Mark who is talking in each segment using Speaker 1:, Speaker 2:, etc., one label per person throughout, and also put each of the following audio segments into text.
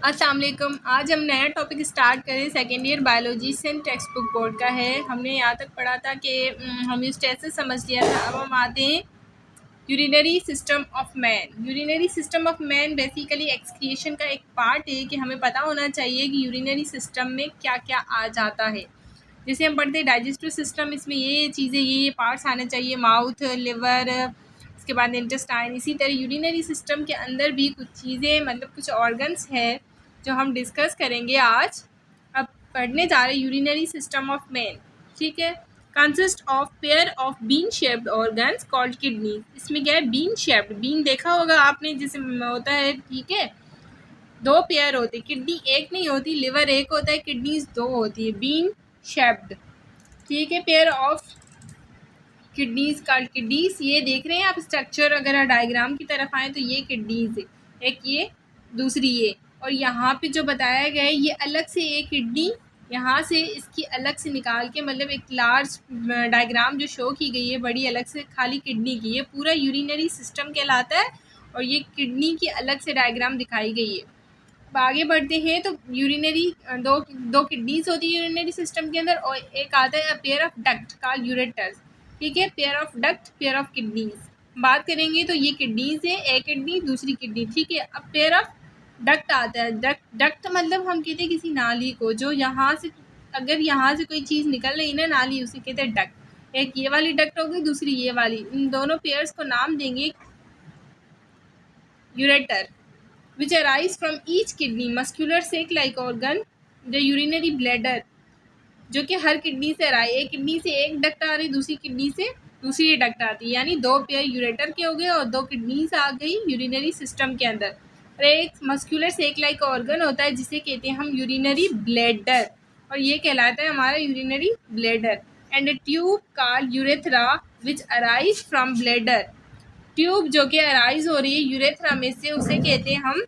Speaker 1: अस्सलाम वालेकुम। आज हम नया टॉपिक स्टार्ट करें। सेकेंड ईयर बायोलॉजी से टेक्स्ट बुक बोर्ड का है। हमने यहाँ तक पढ़ा था कि होम्योस्टेसिस समझ लिया था। अब हम आते हैं urinary system of man. Urinary system of man basically excretion का एक पार्ट है कि हमें पता होना चाहिए कि यूरिनरी सिस्टम में क्या क्या आ जाता है। जैसे हम पढ़ते हैं डाइजेस्टिव सिस्टम, इसमें ये चीज़ें ये पार्ट्स आने चाहिए, माउथ, लिवर, इसके बाद इंटेस्टाइन। इसी तरह यूरिनरी सिस्टम के अंदर भी कुछ चीज़ें मतलब कुछ ऑर्गन्स है जो हम डिस्कस करेंगे आज। अब पढ़ने जा रहे यूरिनरी सिस्टम ऑफ मैन, ठीक है। Consist of pair of bean shaped organs called kidney. इसमें क्या है, बीन शेप्ड। बीन देखा होगा आपने, जिसे होता है, ठीक है, दो पेयर होते हैं। किडनी एक नहीं होती, लिवर एक होता है, किडनीज दो होती है। बीन शेप्ड, ठीक है। Pair of kidneys called kidneys. ये देख रहे हैं आप स्ट्रक्चर, अगर डायग्राम की तरफ आए तो ये किडनीज है, एक ये, दूसरी ये, और यहाँ पे जो बताया गया है ये अलग से एक किडनी यहाँ से इसकी अलग से निकाल के, मतलब एक लार्ज डायग्राम जो शो की गई है बड़ी अलग से खाली किडनी की, ये पूरा यूरिनरी सिस्टम कहलाता है और ये किडनी की अलग से डायग्राम दिखाई गई है। अब आगे बढ़ते हैं तो यूरिनरी दो किडनीज होती है यूरिनरी सिस्टम के अंदर, और एक आता है pair of duct called ureters, ठीक है। Pair of duct, pair of kidneys बात करेंगे तो ये किडनीज है, एक किडनी दूसरी किडनी, ठीक है। अब पेयर ऑफ डक्ट आता है। डक्ट मतलब हम कहते हैं किसी नाली को, जो यहाँ से अगर यहाँ से कोई चीज़ निकल रही ना नाली, उसे कहते हैं डक्ट। एक ये वाली डक्ट होगी, दूसरी ये वाली, इन दोनों पेयर्स को नाम देंगे ureter. which arise from each kidney muscular sac like organ the urinary bladder, जो कि हर किडनी से आ रहा है। एक किडनी से एक डक्ट आ रही, दूसरी किडनी से दूसरी डक्ट आती है, यानी दो पेयर यूरेटर के हो गए और दो किडनीज आ गई यूरिनरी सिस्टम के अंदर। और एक मस्कुलर सेक लाइक ऑर्गन होता है जिसे कहते हैं हम यूरिनरी ब्लैडर, और ये कहलाता है हमारा urinary bladder. And A tube called urethra which arise from bladder. Tube जो कि अराइज हो रही है यूरेथ्रा में से, उसे कहते हैं हम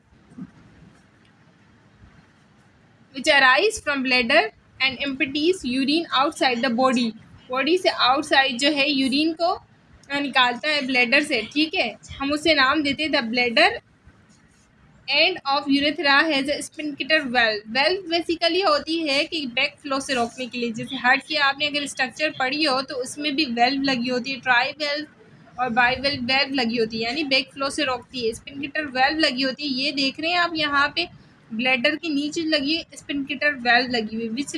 Speaker 1: which arise from bladder and empties urine outside the body। Body से आउटसाइड जो है यूरिन को निकालता है ब्लैडर से, ठीक है। हम उसे नाम देते हैं the bladder. End of urethra has a sphincter valve. Valve basically होती है कि बैक फ्लो से रोकने के लिए। जैसे हार्ट की आपने अगर स्ट्रक्चर पढ़ी हो तो उसमें भी वेल्व लगी होती है, ट्राई वेल्व और बाई वेल्व लगी होती है, यानी बैक फ्लो से रोकती है। स्पिंकिटर वेल्व लगी होती है, ये देख रहे हैं आप यहाँ पे ब्लैडर के नीचे लगी है स्पिंकिटर वेल्व लगी हुई, which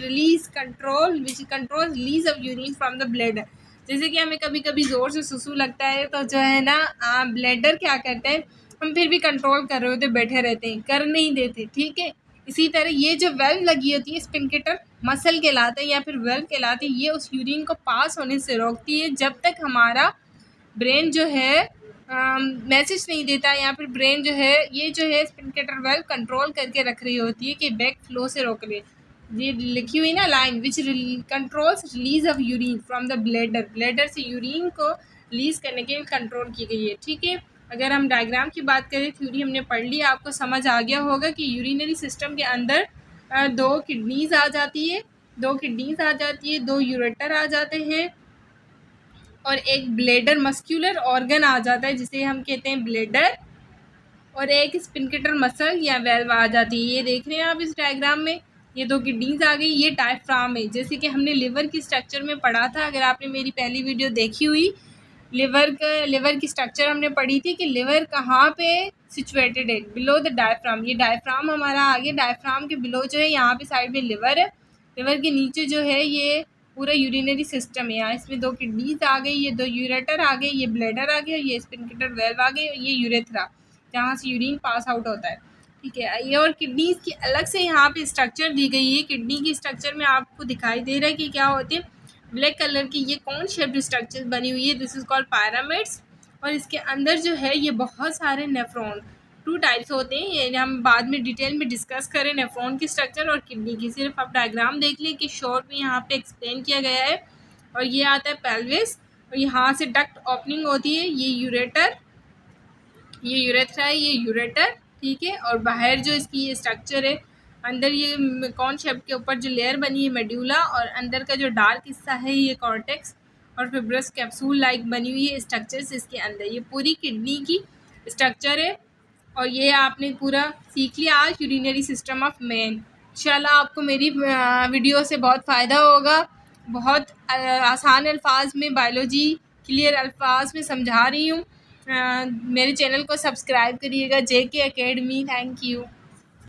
Speaker 1: control release of urine from the bladder. जैसे कि हमें कभी कभी जोर से सुसु लगता है तो जो है ना ब्लैडर क्या करता है, हम फिर भी कंट्रोल कर रहे होते, बैठे रहते हैं, कर नहीं देते, ठीक है। इसी तरह ये जो वेल्व लगी होती है स्पिंकिटर मसल कहलाता है या फिर वेल्व कहलाती है, ये उस यूरिन को पास होने से रोकती है जब तक हमारा ब्रेन जो है मैसेज नहीं देता, या फिर ब्रेन जो है ये जो है स्पिंकिटर वेल्व कंट्रोल करके रख रही होती है कि बैक फ्लो से रोक ले। ये लिखी हुई ना line, which controls release of urine from the bladder. Bladder से यूरिन को रिलीज करने के लिए कंट्रोल की गई है, ठीक है। अगर हम डायग्राम की बात करें, थ्योरी हमने पढ़ ली, आपको समझ आ गया होगा कि यूरिनरी सिस्टम के अंदर दो किडनीज आ जाती है, दो यूरेटर आ जाते हैं और एक ब्लैडर मस्कुलर ऑर्गन आ जाता है जिसे हम कहते हैं ब्लैडर, और एक स्पिंकिटर मसल या वेल्व आ जाती है। ये देख रहे हैं आप इस डायग्राम में, ये दो किडनीज आ गई, ये डायफ्राम है। जैसे कि हमने लिवर की स्ट्रक्चर में पढ़ा था, अगर आपने मेरी पहली वीडियो देखी हुई, लिवर की स्ट्रक्चर हमने पढ़ी थी कि लिवर कहाँ पे सिचुएटेड है, बिलो द डायफ्राम। ये डायफ्राम हमारा आगे, डायफ्राम के बिलो जो है यहाँ पे साइड में लिवर है, लिवर के नीचे जो है ये पूरा यूरिनरी सिस्टम है। यहाँ इसमें दो किडनीज आ गई, ये दो यूरेटर आ गए, ये ब्लैडर आ गया, ये स्पिंकिटर वेल्व आ गई, ये यूरेथ्रा जहाँ से यूरिन पास आउट होता है, ठीक है। ये और किडनीज की अलग से यहाँ पे स्ट्रक्चर दी गई है। किडनी की स्ट्रक्चर में आपको दिखाई दे रहा है कि क्या होते हैं, ब्लैक कलर की ये कौन शेप्ड स्ट्रक्चर बनी हुई है, दिस इज कॉल्ड पिरामिड्स। और इसके अंदर जो है ये बहुत सारे नेफ्रॉन, टू टाइप्स होते हैं, ये हम बाद में डिटेल में डिस्कस करें नेफ्रॉन की स्ट्रक्चर और किडनी की। सिर्फ आप डायग्राम देख लें कि शॉर्ट में यहाँ पे एक्सप्लेन किया गया है। और ये आता है पेल्विस, और यहाँ से डक्ट ओपनिंग होती है, ये यूरेटर, ये यूरेथ्रा है, ये यूरेटर, ठीक है। और बाहर जो इसकी ये स्ट्रक्चर है, अंदर ये कॉन शेप के ऊपर जो लेयर बनी है मेड्यूला, और अंदर का जो डार्क हिस्सा है ये कॉर्टेक्स, और फिब्रस कैप्सूल लाइक बनी हुई है स्ट्रक्चर्स इसके अंदर। ये पूरी किडनी की स्ट्रक्चर है। और ये आपने पूरा सीख लिया आज यूरिनरी सिस्टम ऑफ मैन। इंशाल्लाह आपको मेरी वीडियो से बहुत फ़ायदा होगा। बहुत आसान अल्फाज में बायोलॉजी क्लियर अल्फाज में समझा रही हूँ। मेरे चैनल को सब्सक्राइब करिएगा, JK एकेडमी। Thank you.